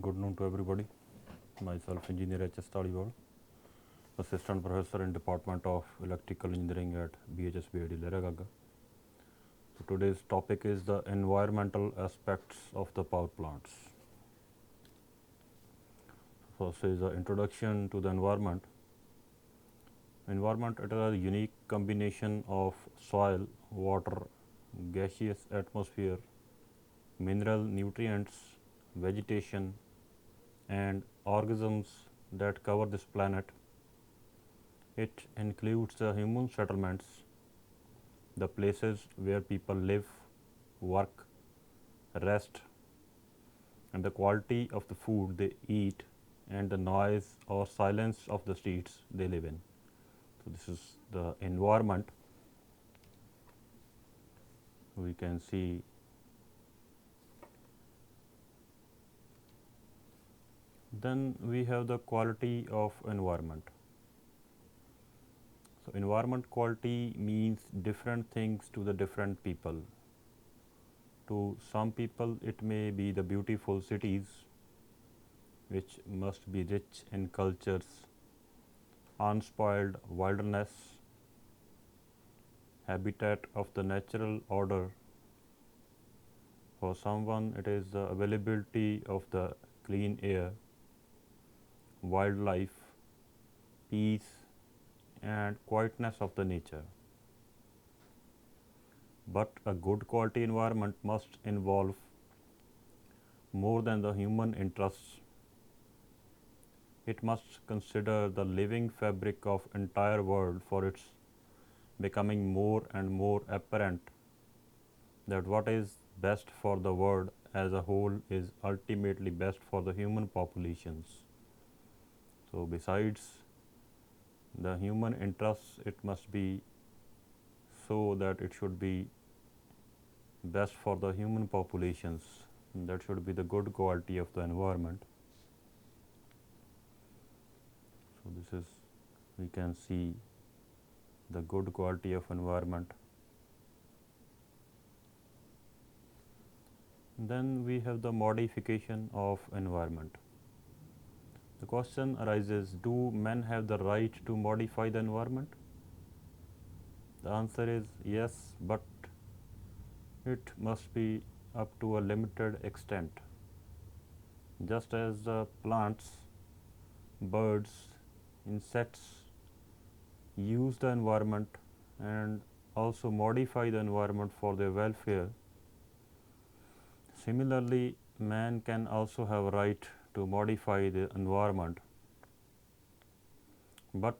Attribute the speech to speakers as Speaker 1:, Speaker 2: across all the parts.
Speaker 1: Good noon to everybody. Myself, Engineer H.S. Dhaliwal, Assistant Professor in Department of Electrical Engineering at BHSBID Leragaga. So today's topic is the environmental aspects of the power plants. First is the introduction to the environment. Environment, it is a unique combination of soil, water, gaseous atmosphere, mineral nutrients, vegetation, and organisms that cover this planet. It includes the human settlements, the places where people live, work, rest, and the quality of the food they eat, and the noise or silence of the streets they live in. So, this is the environment. We can see then we have the quality of environment. So, environment quality means different things to the different people. To some people, it may be the beautiful cities, which must be rich in cultures, unspoiled wilderness, habitat of the natural order. For someone, it is the availability of the clean air, wildlife, peace, and quietness of the nature. But a good quality environment must involve more than the human interests. It must consider the living fabric of entire world, for its becoming more and more apparent that what is best for the world as a whole is ultimately best for the human populations. So, besides the human interests, it must be so that it should be best for the human populations. That should be the good quality of the environment. So, this is, we can see the good quality of environment. Then we have the modification of environment. The question arises, do men have the right to modify the environment? The answer is yes, but it must be up to a limited extent. Just as the plants, birds, insects use the environment and also modify the environment for their welfare, similarly, man can also have a right to modify the environment. But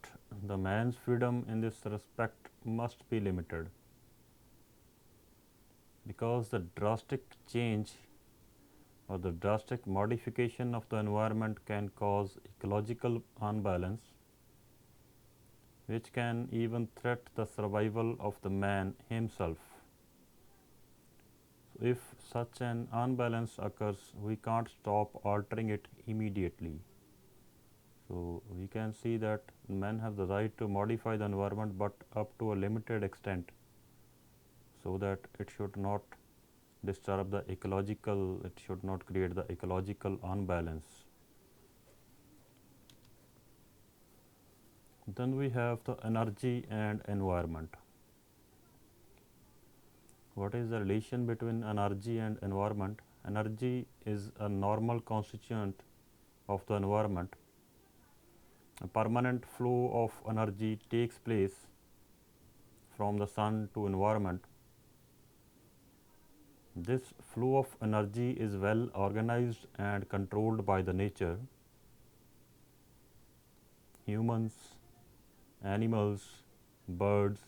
Speaker 1: the man's freedom in this respect must be limited, because the drastic change or the drastic modification of the environment can cause ecological unbalance, which can even threaten the survival of the man himself. So, if such an unbalance occurs, we can't stop altering it immediately. So, we can see that men have the right to modify the environment, but up to a limited extent, so that it should not disturb the ecological, it should not create the ecological unbalance. Then we have the energy and environment. What is the relation between energy and environment? Energy is a normal constituent of the environment. A permanent flow of energy takes place from the sun to environment. This flow of energy is well organized and controlled by the nature. Humans, animals, birds,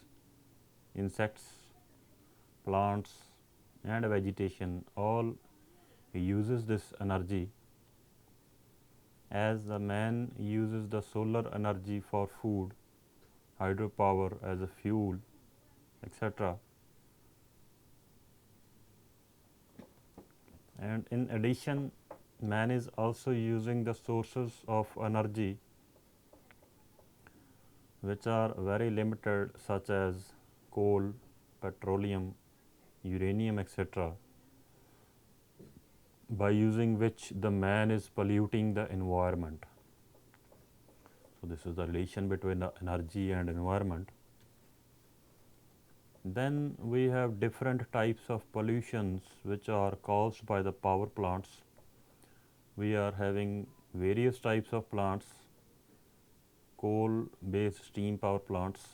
Speaker 1: insects, plants, and vegetation all uses this energy, as the man uses the solar energy for food, hydropower as a fuel, etc. And in addition, man is also using the sources of energy which are very limited, such as coal, petroleum, uranium, etc. by using which the man is polluting the environment. So this is the relation between the energy and environment. Then we have different types of pollutions which are caused by the power plants. We are having various types of plants: coal based steam power plants,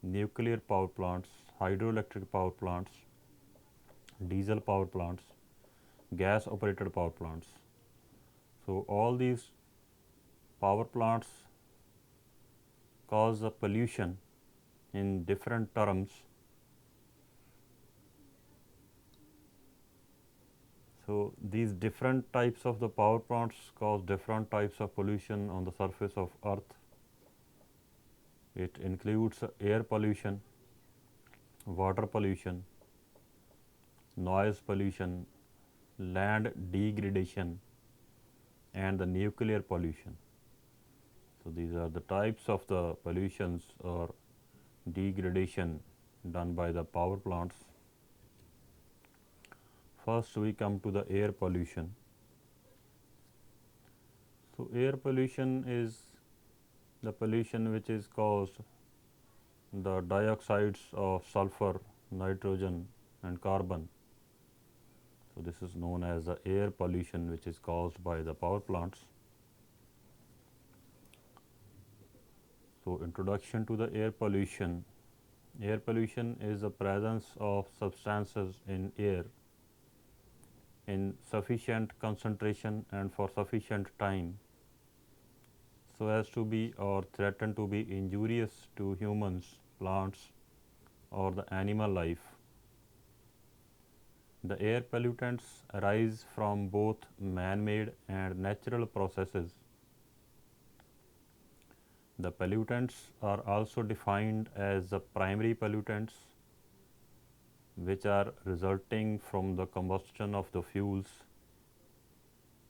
Speaker 1: nuclear power plants, hydroelectric power plants, diesel power plants, gas operated power plants. So all these power plants cause the pollution in different terms. So these different types of the power plants cause different types of pollution on the surface of earth. It includes air pollution, water pollution, noise pollution, land degradation, and the nuclear pollution. So these are the types of the pollutions or degradation done by the power plants. First we come to the air pollution. So air pollution is the pollution which is caused the dioxides of sulfur, nitrogen and carbon. So this is known as the air pollution which is caused by the power plants. So introduction to the air pollution. Air pollution is the presence of substances in air in sufficient concentration and for sufficient time so as to be or threaten to be injurious to humans, plants or the animal life. The air pollutants arise from both man-made and natural processes. The pollutants are also defined as the primary pollutants, which are resulting from the combustion of the fuels,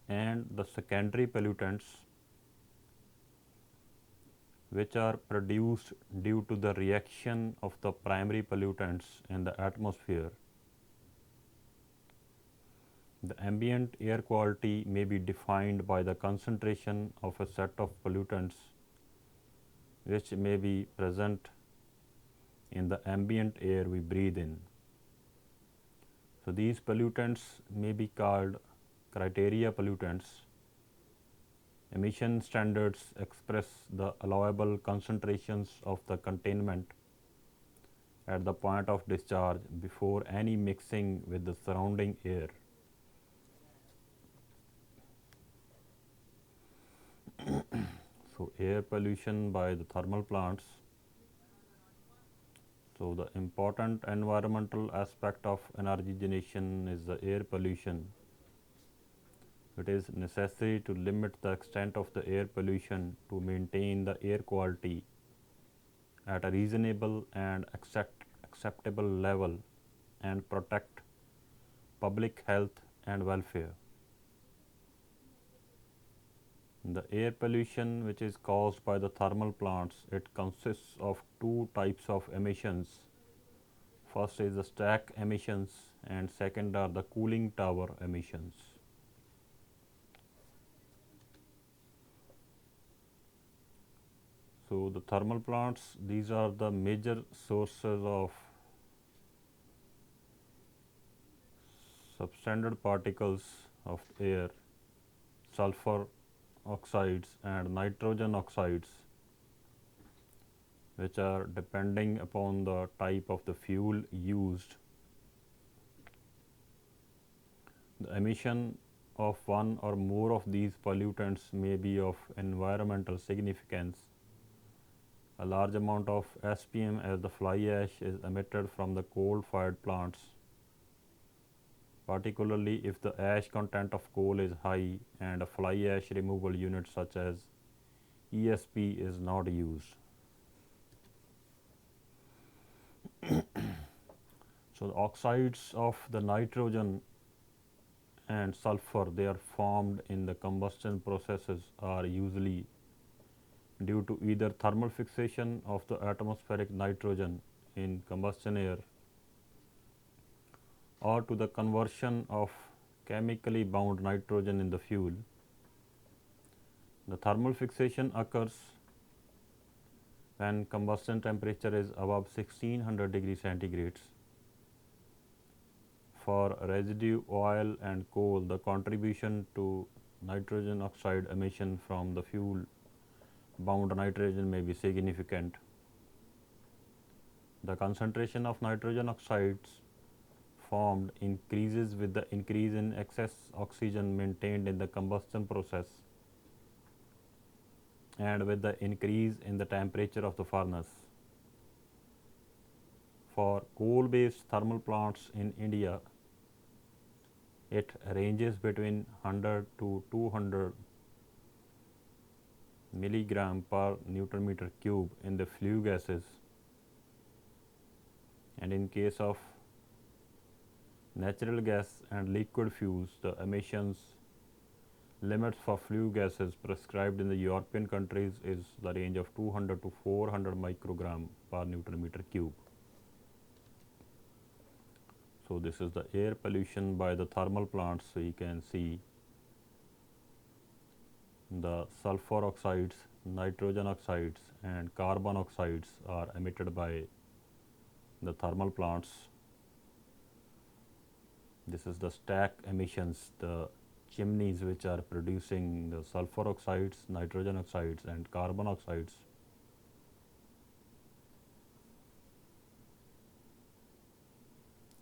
Speaker 1: and the secondary pollutants, which are produced due to the reaction of the primary pollutants in the atmosphere. The ambient air quality may be defined by the concentration of a set of pollutants which may be present in the ambient air we breathe in. So these pollutants may be called criteria pollutants. Emission standards express the allowable concentrations of the containment at the point of discharge before any mixing with the surrounding air. So air pollution by the thermal plants. So the important environmental aspect of energy generation is the air pollution. It is necessary to limit the extent of the air pollution to maintain the air quality at a reasonable and acceptable level and protect public health and welfare. The air pollution which is caused by the thermal plants, it consists of two types of emissions. First is the stack emissions and second are the cooling tower emissions. So the thermal plants, these are the major sources of substandard particles of air, sulfur oxides and nitrogen oxides, which are depending upon the type of the fuel used. The emission of one or more of these pollutants may be of environmental significance. A large amount of SPM as the fly ash is emitted from the coal-fired plants, particularly if the ash content of coal is high and a fly ash removal unit such as ESP is not used. So the oxides of the nitrogen and sulfur, they are formed in the combustion processes, are usually due to either thermal fixation of the atmospheric nitrogen in combustion air or to the conversion of chemically bound nitrogen in the fuel. The thermal fixation occurs when combustion temperature is above 1600 degrees centigrade. For residue oil and coal, the contribution to nitrogen oxide emission from the fuel bound nitrogen may be significant. The concentration of nitrogen oxides formed increases with the increase in excess oxygen maintained in the combustion process and with the increase in the temperature of the furnace. For coal-based thermal plants in India, it ranges between 100 to 200 milligram per Newton meter cube in the flue gases, and in case of natural gas and liquid fuels, the emissions limits for flue gases prescribed in the European countries is the range of 200 to 400 microgram per Newton meter cube. So this is the air pollution by the thermal plants. So you can see the sulfur oxides, nitrogen oxides and carbon oxides are emitted by the thermal plants. This is the stack emissions, the chimneys which are producing the sulfur oxides, nitrogen oxides and carbon oxides.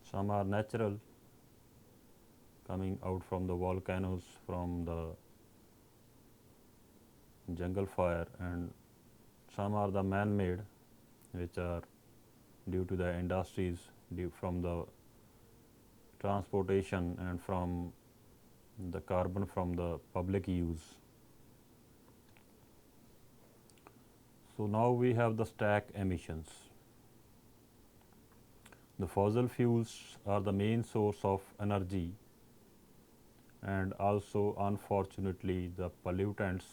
Speaker 1: Some are natural, coming out from the volcanoes, from the jungle fire, and some are the man-made, which are due to the industries, due from the transportation and from the carbon from the public use. So now we have the stack emissions. The fossil fuels are the main source of energy, and also unfortunately the pollutants,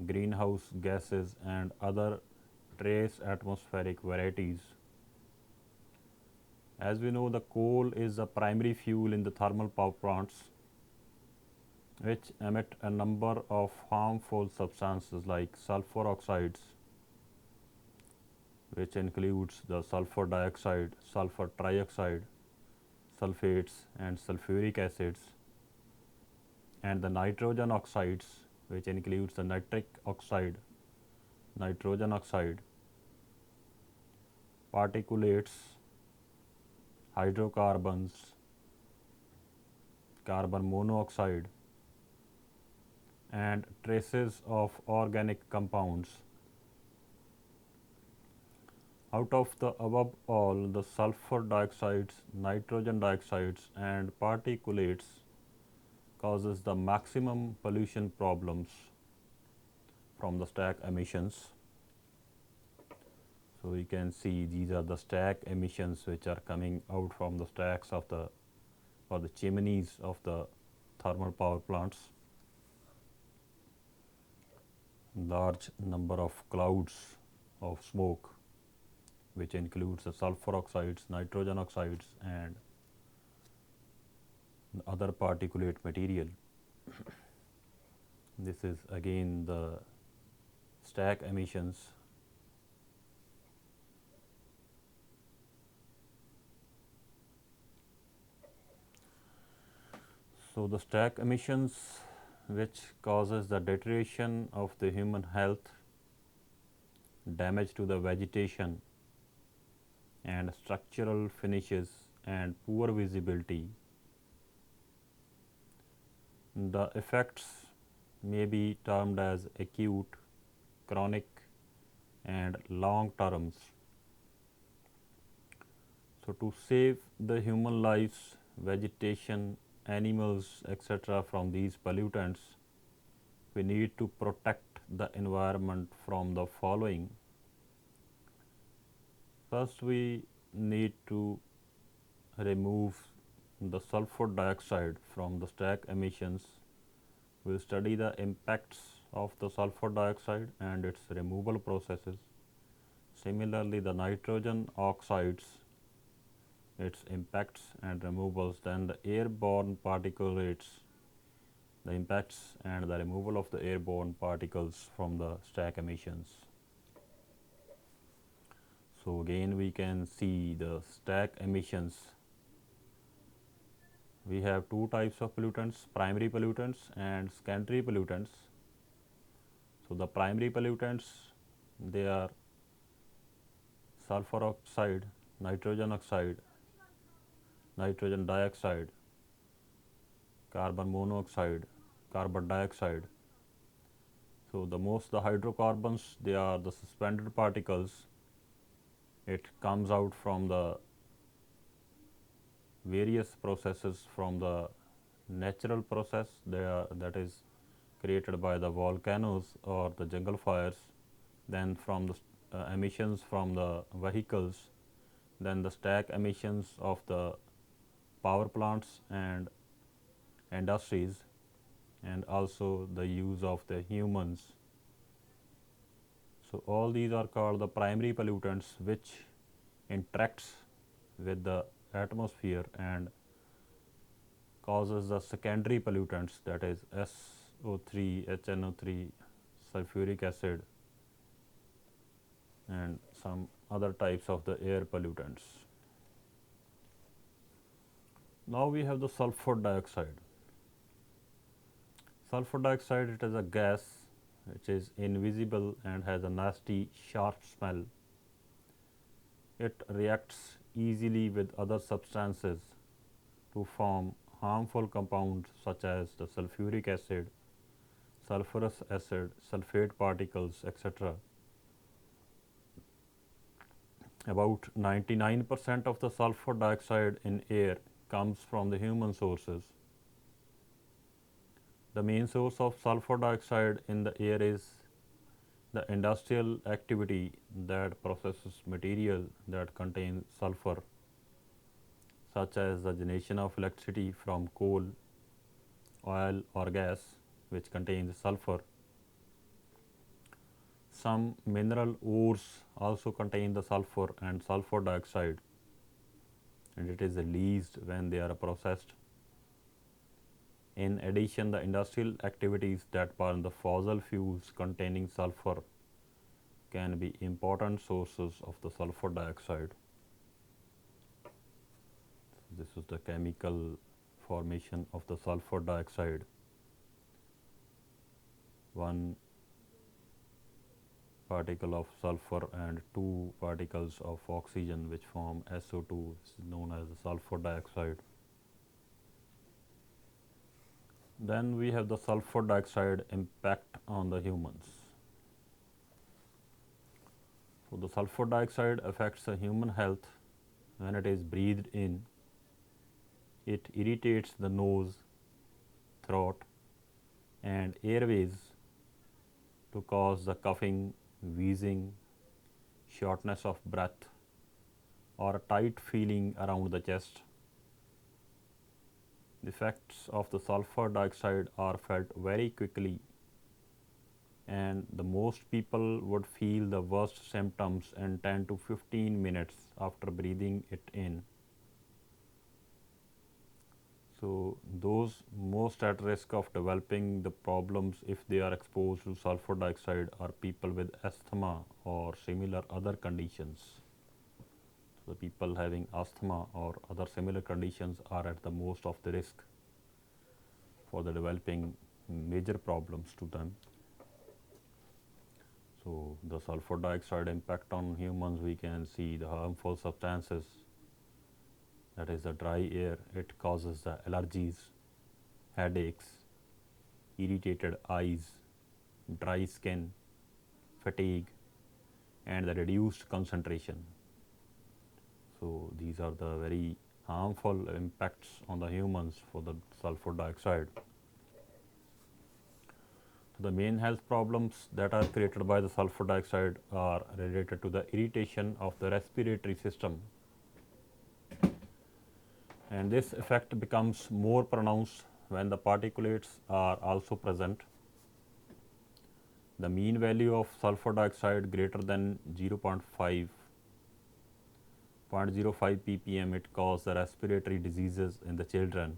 Speaker 1: greenhouse gases and other trace atmospheric varieties. As we know, the coal is the primary fuel in the thermal power plants, which emit a number of harmful substances like sulfur oxides, which includes the sulfur dioxide, sulfur trioxide, sulfates and sulfuric acids, and the nitrogen oxides, which includes the nitric oxide, nitrogen oxide, particulates, hydrocarbons, carbon monoxide, and traces of organic compounds. Out of the above all, the sulfur dioxides, nitrogen dioxides and particulates causes the maximum pollution problems from the stack emissions. So you can see these are the stack emissions which are coming out from the stacks of the or the chimneys of the thermal power plants. Large number of clouds of smoke, which includes the sulfur oxides, nitrogen oxides and other particulate material. This is again the stack emissions. So the stack emissions, which causes the deterioration of the human health, damage to the vegetation and structural finishes and poor visibility. The effects may be termed as acute, chronic and long terms. So to save the human lives, vegetation, animals, etc. from these pollutants, we need to protect the environment from the following. First, we need to remove the sulfur dioxide from the stack emissions. We will study the impacts of the sulfur dioxide and its removal processes. Similarly, the nitrogen oxides its impacts and removals, then the airborne particulates, the impacts and the removal of the airborne particles from the stack emissions. So again we can see the stack emissions. We have two types of pollutants, primary pollutants and secondary pollutants. So the primary pollutants, they are sulfur oxide, nitrogen oxide, nitrogen dioxide, carbon monoxide, carbon dioxide. So the hydrocarbons, they are the suspended particles. It comes out from the various processes, from the natural process that is created by the volcanoes or the jungle fires, then from the emissions from the vehicles, then the stack emissions of the power plants and industries, and also the use of the humans. So all these are called the primary pollutants, which interacts with the atmosphere and causes the secondary pollutants, that is SO3, HNO3, sulfuric acid, and some other types of the air pollutants. Now we have the sulfur dioxide. Sulfur dioxide, it is a gas which is invisible and has a nasty sharp smell. It reacts easily with other substances to form harmful compounds such as the sulfuric acid, sulfurous acid, sulfate particles, etc. About 99% of the sulfur dioxide in air comes from the human sources. The main source of sulfur dioxide in the air is the industrial activity that processes material that contain sulfur, such as the generation of electricity from coal, oil or gas which contains sulfur. Some mineral ores also contain the sulfur and sulfur dioxide, and it is released when they are processed. In addition, the industrial activities that burn the fossil fuels containing sulfur can be important sources of the sulfur dioxide. This is the chemical formation of the sulfur dioxide. One particle of sulfur and two particles of oxygen which form SO2 is known as the sulfur dioxide. Then we have the sulfur dioxide impact on the humans. So the sulfur dioxide affects the human health when it is breathed in. It irritates the nose, throat, and airways to cause the coughing, wheezing, shortness of breath, or a tight feeling around the chest. The effects of the sulfur dioxide are felt very quickly, and the most people would feel the worst symptoms in 10 to 15 minutes after breathing it in. So those most at risk of developing the problems if they are exposed to sulfur dioxide are people with asthma or similar other conditions. So the people having asthma or other similar conditions are at the most of the risk for the developing major problems to them. So the sulfur dioxide impact on humans, we can see the harmful substances, that is the dry air. It causes the allergies, headaches, irritated eyes, dry skin, fatigue, and the reduced concentration. So these are the very harmful impacts on the humans for the sulfur dioxide. So the main health problems that are created by the sulfur dioxide are related to the irritation of the respiratory system, and this effect becomes more pronounced when the particulates are also present. The mean value of sulfur dioxide greater than 0.5 0.05 ppm it causes the respiratory diseases in the children,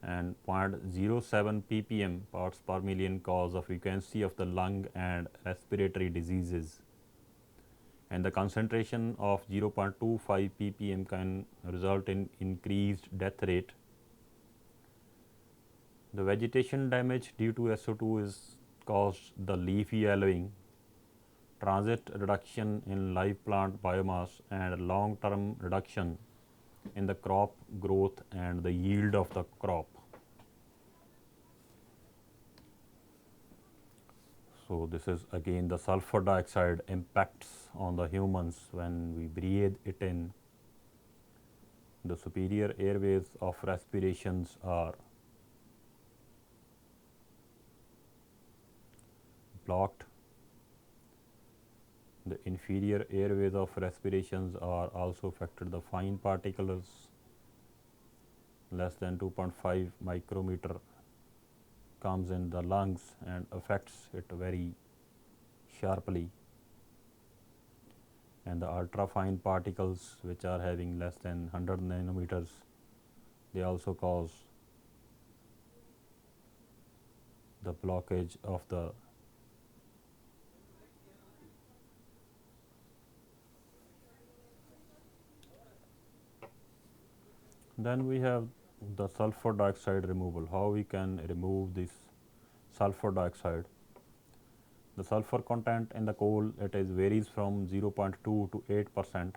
Speaker 1: and 0.07 ppm parts per million cause the frequency of the lung and respiratory diseases, and the concentration of 0.25 ppm can result in increased death rate. The vegetation damage due to SO2 is caused the leaf yellowing, transit reduction in live plant biomass, and long-term reduction in the crop growth and the yield of the crop. So this is again the sulfur dioxide impacts on the humans when we breathe it in. The superior airways of respirations are blocked. The inferior airways of respirations are also affected. The fine particles less than 2.5 micrometer comes in the lungs and affects it very sharply, and the ultrafine particles which are having less than 100 nanometers, they also cause the blockage of the then we have the sulfur dioxide removal. How we can remove this sulfur dioxide? The sulfur content in the coal, it is varies from 0.2 to 8%.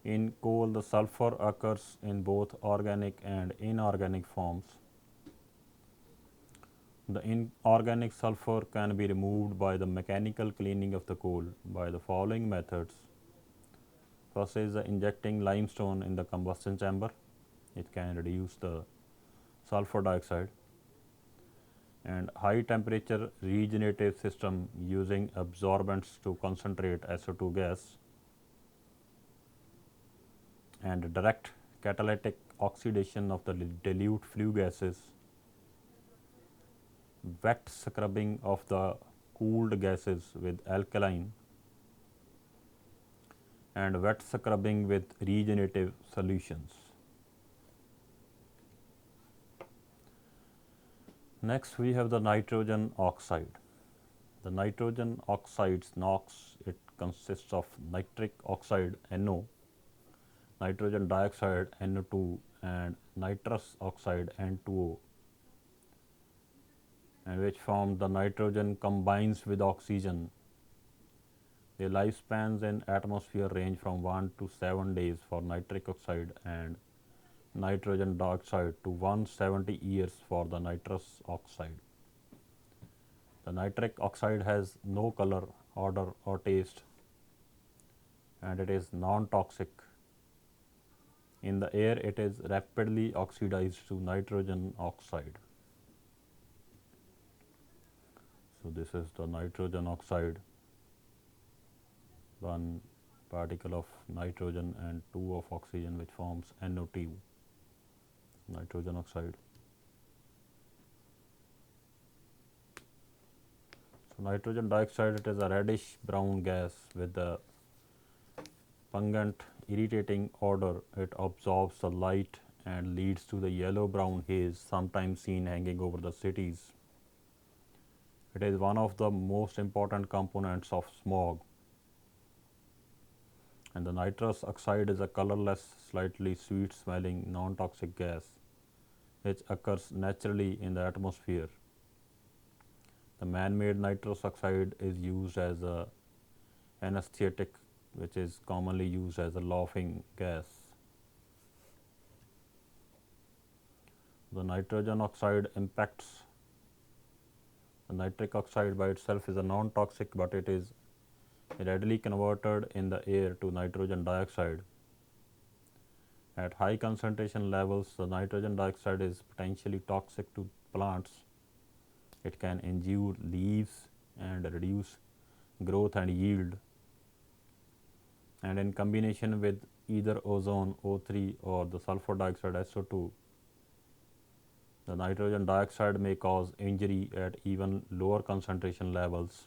Speaker 1: In coal, the sulfur occurs in both organic and inorganic forms. The inorganic sulfur can be removed by the mechanical cleaning of the coal by the following methods. First is injecting limestone in the combustion chamber. It can reduce the sulfur dioxide. And high temperature regenerative system using absorbents to concentrate SO2 gas, and direct catalytic oxidation of the dilute flue gases, wet scrubbing of the cooled gases with alkaline, and wet scrubbing with regenerative solutions. Next we have the nitrogen oxide. The nitrogen oxides NOx, it consists of nitric oxide NO, nitrogen dioxide NO2, and nitrous oxide N2O, and which form the nitrogen combines with oxygen. Their lifespans in atmosphere range from 1 to 7 days for nitric oxide and nitrogen dioxide to 170 years for the nitrous oxide. The nitric oxide has no color, odor or taste, and it is non-toxic. In the air, it is rapidly oxidized to nitrogen oxide. So this is the nitrogen oxide, one particle of nitrogen and two of oxygen, which forms NO2, nitrogen oxide. So nitrogen dioxide, it is a reddish brown gas with a pungent irritating odor. It absorbs the light and leads to the yellow brown haze sometimes seen hanging over the cities. It is one of the most important components of smog. And the nitrous oxide is a colorless, slightly sweet smelling non-toxic gas which occurs naturally in the atmosphere. The man-made nitrous oxide is used as a anesthetic, which is commonly used as a laughing gas. The nitrogen oxide impacts. The nitric oxide by itself is a non-toxic, but it is readily converted in the air to nitrogen dioxide. At high concentration levels, the nitrogen dioxide is potentially toxic to plants. It can injure leaves and reduce growth and yield. And in combination with either ozone O3 or the sulfur dioxide SO2, the nitrogen dioxide may cause injury at even lower concentration levels.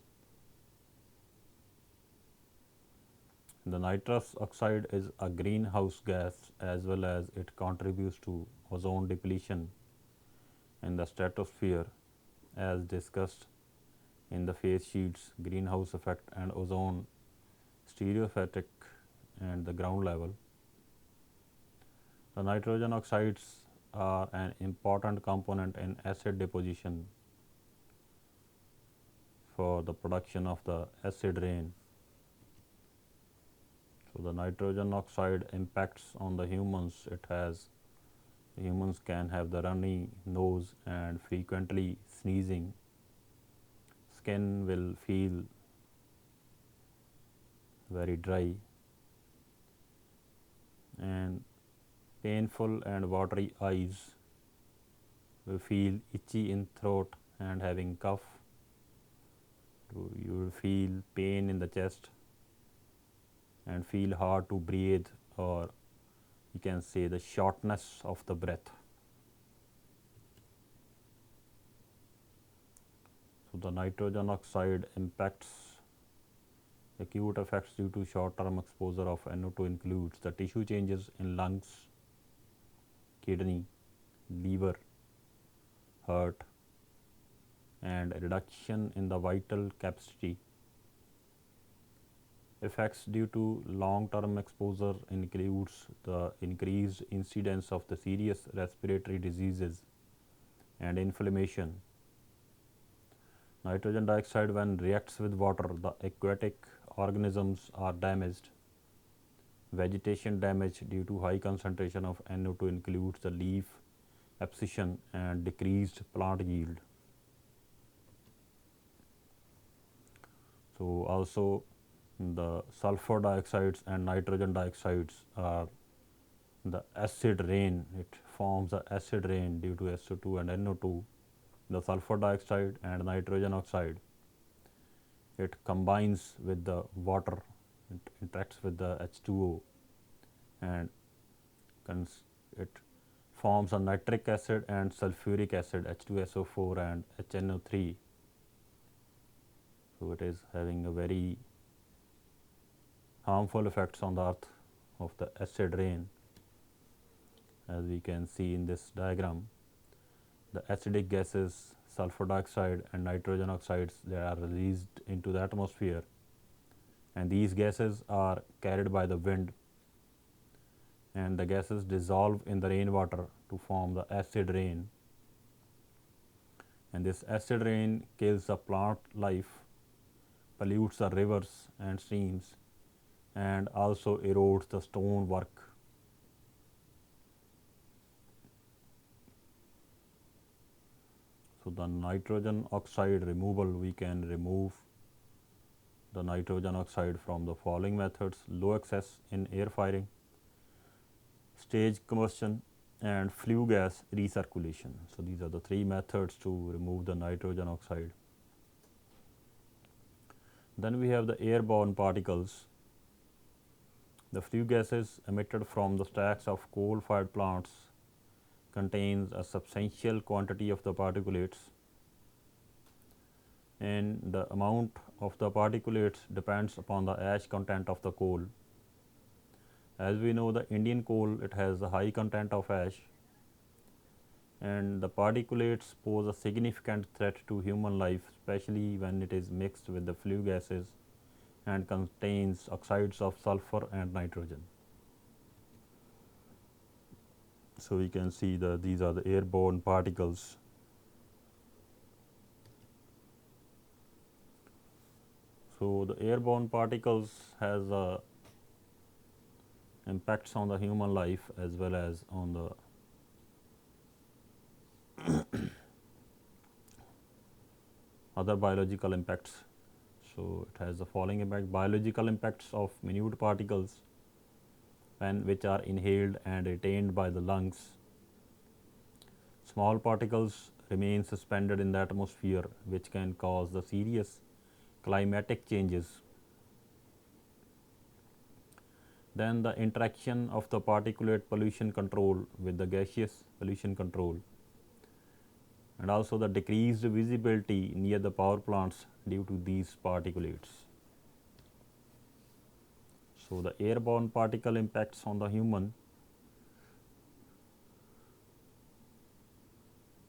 Speaker 1: The nitrous oxide is a greenhouse gas as well as it contributes to ozone depletion in the stratosphere as discussed in the phase sheets, greenhouse effect and ozone stereophatic and the ground level. The nitrogen oxides are an important component in acid deposition for the production of the acid rain. So, the nitrogen oxide impacts on the humans. Humans can have the runny nose and frequently sneezing. Skin will feel very dry and painful and watery eyes. We feel itchy in throat and having cough. You will feel pain in the chest and feel hard to breathe, or you can say the shortness of the breath. So, the nitrogen oxide impacts acute effects due to short-term exposure of NO2 includes the tissue changes in lungs, kidney, liver, heart, and a reduction in the vital capacity. Effects due to long-term exposure includes the increased incidence of the serious respiratory diseases and inflammation. Nitrogen dioxide, when reacts with water, the aquatic organisms are damaged. Vegetation damage due to high concentration of NO2 includes the leaf abscission and decreased plant yield. So, also the sulfur dioxides and nitrogen dioxides are the acid rain. It forms the acid rain due to SO2 and NO2. The sulfur dioxide and nitrogen oxide, it combines with the water, it interacts with the H2O and it forms a nitric acid and sulfuric acid, H2SO4 and HNO3. So, it is having a very harmful effects on the earth of the acid rain, as we can see in this diagram. The acidic gases, sulfur dioxide and nitrogen oxides, they are released into the atmosphere, and these gases are carried by the wind, and the gases dissolve in the rainwater to form the acid rain, and this acid rain kills the plant life, pollutes the rivers and streams, and also erodes the stonework. So, the nitrogen oxide removal, we can remove the nitrogen oxide from the following methods: low excess in air firing, stage combustion and flue gas recirculation. So, these are the three methods to remove the nitrogen oxide. Then we have the airborne particles. The flue gases emitted from the stacks of coal-fired plants contains a substantial quantity of the particulates, and the amount of the particulates depends upon the ash content of the coal. As we know, the Indian coal, it has a high content of ash, and the particulates pose a significant threat to human life, especially when it is mixed with the flue gases and contains oxides of sulfur and nitrogen. So, we can see that these are the airborne particles. So, the airborne particles has impacts on the human life as well as on the other biological impacts. So, it has the following impact: biological impacts of minute particles which are inhaled and retained by the lungs. Small particles remain suspended in the atmosphere, which can cause the serious climatic changes. Then the interaction of the particulate pollution control with the gaseous pollution control, and also the decreased visibility near the power plants due to these particulates. So the airborne particle impacts on the human.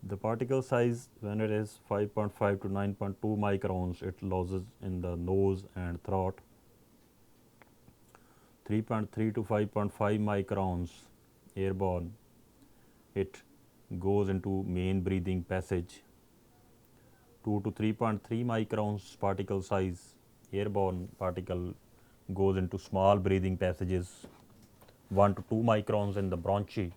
Speaker 1: The particle size, when it is 5.5 to 9.2 microns, it loses in the nose and throat. 3.3 to 5.5 microns airborne, it goes into main breathing passage. 2 to 3.3 microns particle size airborne particle goes into small breathing passages. 1 to 2 microns in the bronchi.